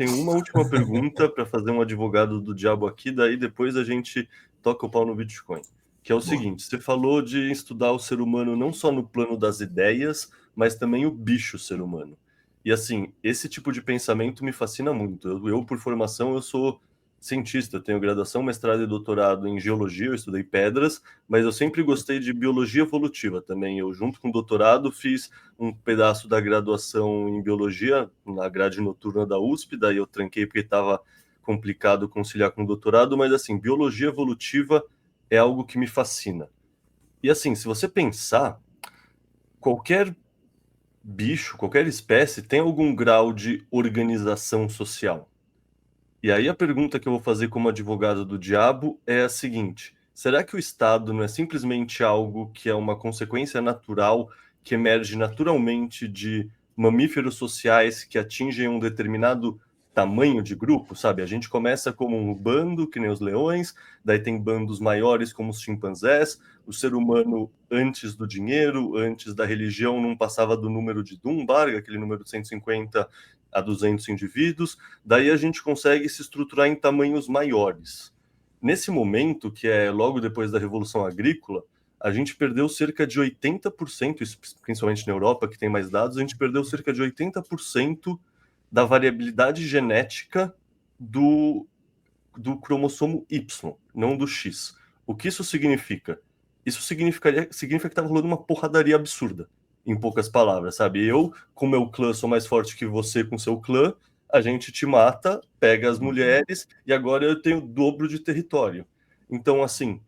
Tem uma última pergunta para fazer um advogado do diabo aqui, daí depois a gente toca o pau no Bitcoin. Que é o Boa. seguinte: você falou de estudar o ser humano não só no plano das ideias, mas também o bicho ser humano. E assim, esse tipo de pensamento me fascina muito. Eu por formação, eu sou cientista, eu tenho graduação, mestrado e doutorado em geologia, eu estudei pedras, mas eu sempre gostei de biologia evolutiva também. Eu, junto com o doutorado, fiz um pedaço da graduação em biologia na grade noturna da USP, daí eu tranquei porque estava complicado conciliar com o doutorado, mas assim, biologia evolutiva é algo que me fascina. E assim, se você pensar, qualquer bicho, qualquer espécie tem algum grau de organização social. E aí a pergunta que eu vou fazer como advogado do diabo é a seguinte: será que o Estado não é simplesmente algo que é uma consequência natural, que emerge naturalmente de mamíferos sociais que atingem um determinado tamanho de grupo, sabe? A gente começa como um bando, que nem os leões, daí tem bandos maiores como os chimpanzés, o ser humano antes do dinheiro, antes da religião, não passava do número de Dunbar, aquele número de 150 a 200 indivíduos, daí a gente consegue se estruturar em tamanhos maiores. Nesse momento, que é logo depois da Revolução Agrícola, a gente perdeu cerca de 80%, isso principalmente na Europa, que tem mais dados, a gente perdeu cerca de 80% da variabilidade genética do cromossomo Y, não do X. O que isso significa? Isso significa que estava rolando uma porradaria absurda, em poucas palavras, sabe? Eu, com meu clã, sou mais forte que você com seu clã, a gente te mata, pega as mulheres, e agora eu tenho o dobro de território. Então, assim,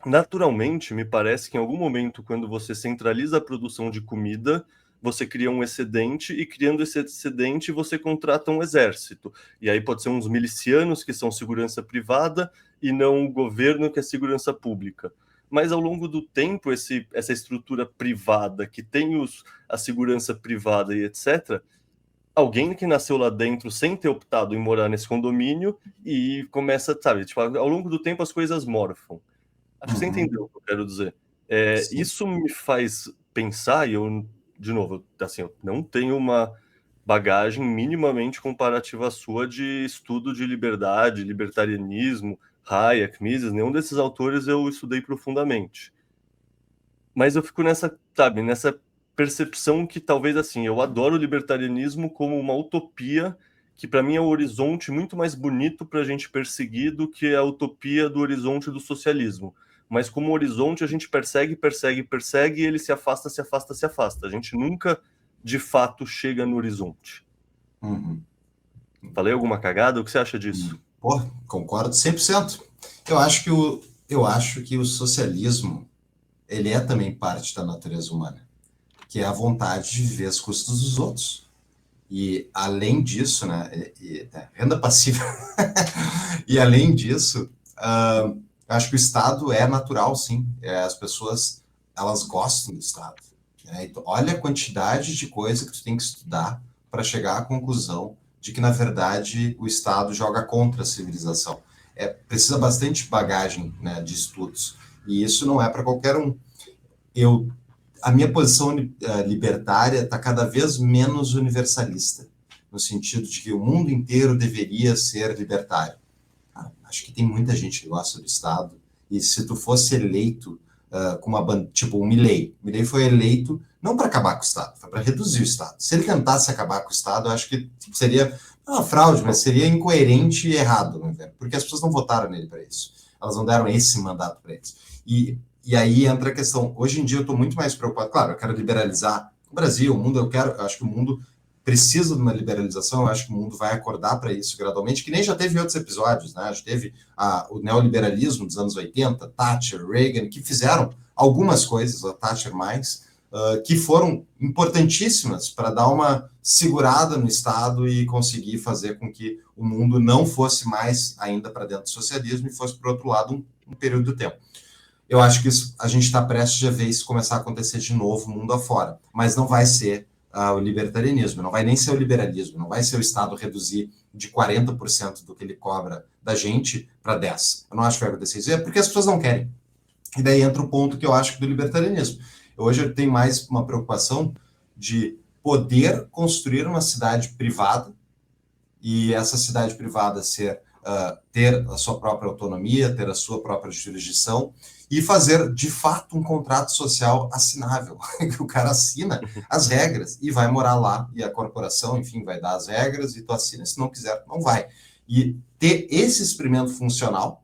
naturalmente, me parece que em algum momento, quando você centraliza a produção de comida, você cria um excedente e criando esse excedente você contrata um exército. E aí pode ser uns milicianos que são segurança privada e não o governo que é segurança pública. Mas ao longo do tempo, essa estrutura privada que tem a segurança privada e etc., alguém que nasceu lá dentro sem ter optado em morar nesse condomínio e começa, sabe, tipo, ao longo do tempo as coisas morfam. Acho que você Uhum. entendeu o que eu quero dizer. Sim. Isso me faz pensar, e eu, de novo, assim, eu não tenho uma bagagem minimamente comparativa à sua de estudo de liberdade, libertarianismo, Hayek, Mises, nenhum desses autores eu estudei profundamente. Mas eu fico nessa, sabe, nessa percepção que talvez assim, eu adoro o libertarianismo como uma utopia que para mim é um horizonte muito mais bonito para a gente perseguir do que a utopia do horizonte do socialismo. Mas como horizonte a gente persegue, persegue, persegue e ele se afasta, se afasta, se afasta. A gente nunca de fato chega no horizonte. Uhum. Falei alguma cagada? O que você acha disso? Pô, concordo 100%. Eu acho que o socialismo, ele é também parte da natureza humana, que é a vontade de viver às custas dos outros. E além disso, né, renda passiva. E além disso, acho que o Estado é natural, sim. As pessoas, elas gostam do Estado. Né? Então, olha a quantidade de coisa que tu tem que estudar para chegar à conclusão de que, na verdade, o Estado joga contra a civilização. Precisa bastante bagagem, né, de estudos. E isso não é para qualquer um. Eu A minha posição libertária está cada vez menos universalista, no sentido de que o mundo inteiro deveria ser libertário. Acho que tem muita gente que gosta do Estado, e se tu fosse eleito com tipo o Milei foi eleito não para acabar com o Estado, foi para reduzir o Estado. Se ele tentasse acabar com o Estado, eu acho que seria uma fraude, mas seria incoerente e errado, né, porque as pessoas não votaram nele para isso. Elas não deram esse mandato para eles. E aí entra a questão. Hoje em dia eu estou muito mais preocupado. Claro, eu quero liberalizar o Brasil, o mundo. Eu acho que o mundo precisa de uma liberalização. Eu acho que o mundo vai acordar para isso gradualmente, que nem já teve em outros episódios, né? Já teve o neoliberalismo dos anos 80, Thatcher, Reagan, que fizeram algumas coisas, a Thatcher mais, que foram importantíssimas para dar uma segurada no Estado e conseguir fazer com que o mundo não fosse mais ainda para dentro do socialismo e fosse para o outro lado um período de tempo. Eu acho que a gente está prestes a ver isso começar a acontecer de novo mundo afora, mas não vai ser o libertarianismo, não vai nem ser o liberalismo, não vai ser o Estado reduzir de 40% do que ele cobra da gente para 10%. Eu não acho que vai acontecer isso, é porque as pessoas não querem. E daí entra o ponto que eu acho do libertarianismo. Hoje eu tenho mais uma preocupação de poder construir uma cidade privada e essa sociedade privada ter a sua própria autonomia, ter a sua própria jurisdição e fazer, de fato, um contrato social assinável, que o cara assina as regras e vai morar lá, e a corporação, enfim, vai dar as regras e tu assina, se não quiser, não vai. E ter esse experimento funcional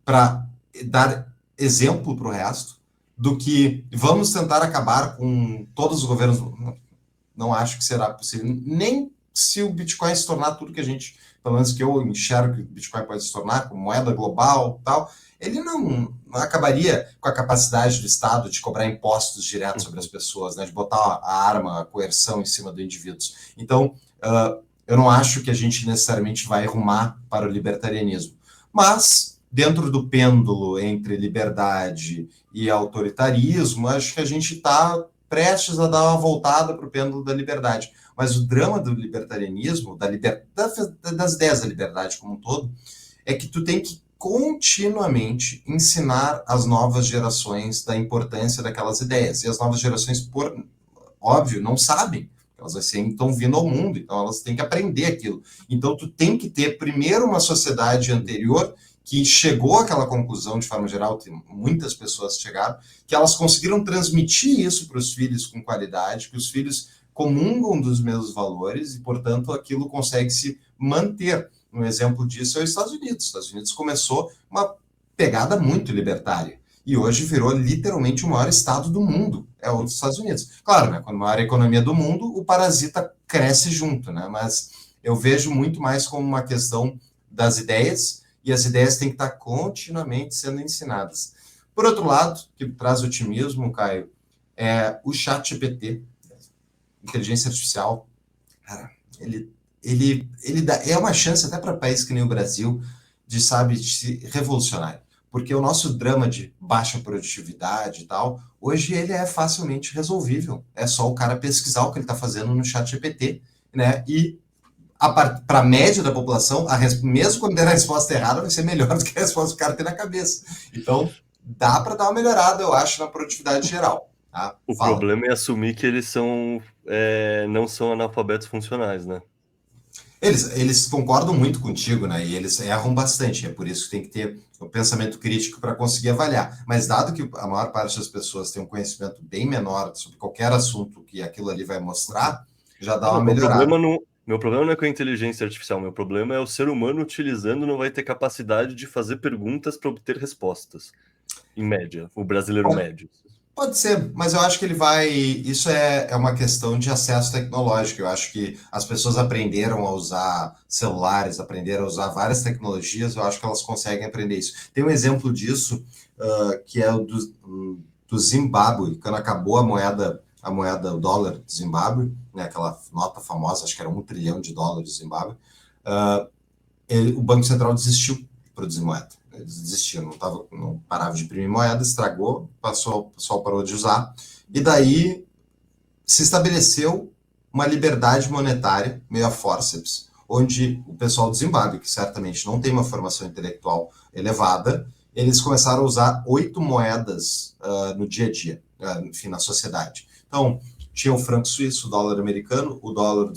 para dar exemplo para o resto do que vamos tentar acabar com todos os governos. Não acho que será possível, nem se o Bitcoin se tornar tudo que a gente, pelo menos que eu enxergo que o Bitcoin pode se tornar, como moeda global tal, ele não acabaria com a capacidade do Estado de cobrar impostos diretos sobre as pessoas, né, de botar a arma, a coerção em cima do indivíduo. Então, eu não acho que a gente necessariamente vai rumar para o libertarianismo. Mas, dentro do pêndulo entre liberdade e autoritarismo, acho que a gente está prestes a dar uma voltada para o pêndulo da liberdade. Mas o drama do libertarianismo, das ideias da liberdade como um todo, é que tu tem que continuamente ensinar as novas gerações da importância daquelas ideias. E as novas gerações, por óbvio, não sabem. Elas assim estão vindo ao mundo, então elas têm que aprender aquilo. Então tu tem que ter primeiro uma sociedade anterior que chegou àquela conclusão, de forma geral, que muitas pessoas chegaram, que elas conseguiram transmitir isso para os filhos com qualidade, que os filhos comungam dos mesmos valores e, portanto, aquilo consegue se manter. Um exemplo disso é os Estados Unidos. Os Estados Unidos começou uma pegada muito libertária e hoje virou literalmente o maior estado do mundo, é os Estados Unidos. Claro, né, quando a maior economia do mundo, o parasita cresce junto, né, mas eu vejo muito mais como uma questão das ideias, e as ideias têm que estar continuamente sendo ensinadas. Por outro lado, que traz otimismo, Caio, é o ChatGPT, inteligência artificial, cara, ele é uma chance até para países que nem o Brasil de, sabe, de se revolucionar. Porque o nosso drama de baixa produtividade e tal, hoje ele é facilmente resolvível. É só o cara pesquisar o que ele está fazendo no ChatGPT, né? E para a média da população, mesmo quando der a resposta errada, vai ser melhor do que a resposta que o cara tem na cabeça. Então, dá para dar uma melhorada, eu acho, na produtividade geral. Tá? O problema é assumir que eles não são analfabetos funcionais, né? Eles concordam muito contigo, né? E eles erram bastante. É por isso que tem que ter o pensamento crítico para conseguir avaliar. Mas dado que a maior parte das pessoas tem um conhecimento bem menor sobre qualquer assunto que aquilo ali vai mostrar, já dá uma melhorada. Meu problema não é com a inteligência artificial, meu problema é o ser humano utilizando não vai ter capacidade de fazer perguntas para obter respostas, em média, o brasileiro médio. Pode ser, mas eu acho que ele vai... Isso é uma questão de acesso tecnológico. Eu acho que as pessoas aprenderam a usar celulares, aprenderam a usar várias tecnologias, eu acho que elas conseguem aprender isso. Tem um exemplo disso, que é o do Zimbábue, quando acabou a moeda, o dólar do Zimbábue, né, aquela nota famosa, acho que era $1 trilhão do Zimbábue, o Banco Central desistiu de produzir moeda. Eles desistiram, não parava de imprimir moeda, estragou, o pessoal parou de usar, e daí se estabeleceu uma liberdade monetária, meio a fórceps, onde o pessoal do Zimbábue, que certamente não tem uma formação intelectual elevada, eles começaram a usar 8 moedas no dia a dia, enfim, na sociedade. Então, tinha o franco suíço, o dólar americano, o dólar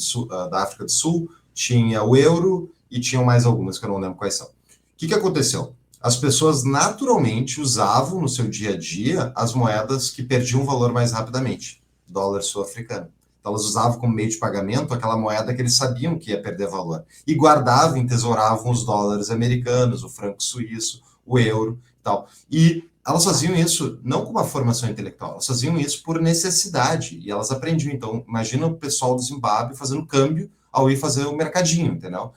da África do Sul, tinha o euro e tinham mais algumas que eu não lembro quais são. O que aconteceu? As pessoas naturalmente usavam no seu dia a dia as moedas que perdiam valor mais rapidamente, dólar sul-africano. Então, elas usavam como meio de pagamento aquela moeda que eles sabiam que ia perder valor. E guardavam, entesouravam os dólares americanos, o franco suíço, o euro e tal. E elas faziam isso não com uma formação intelectual, elas faziam isso por necessidade. E elas aprendiam. Então, imagina o pessoal do Zimbábue fazendo câmbio ao ir fazer o mercadinho, entendeu?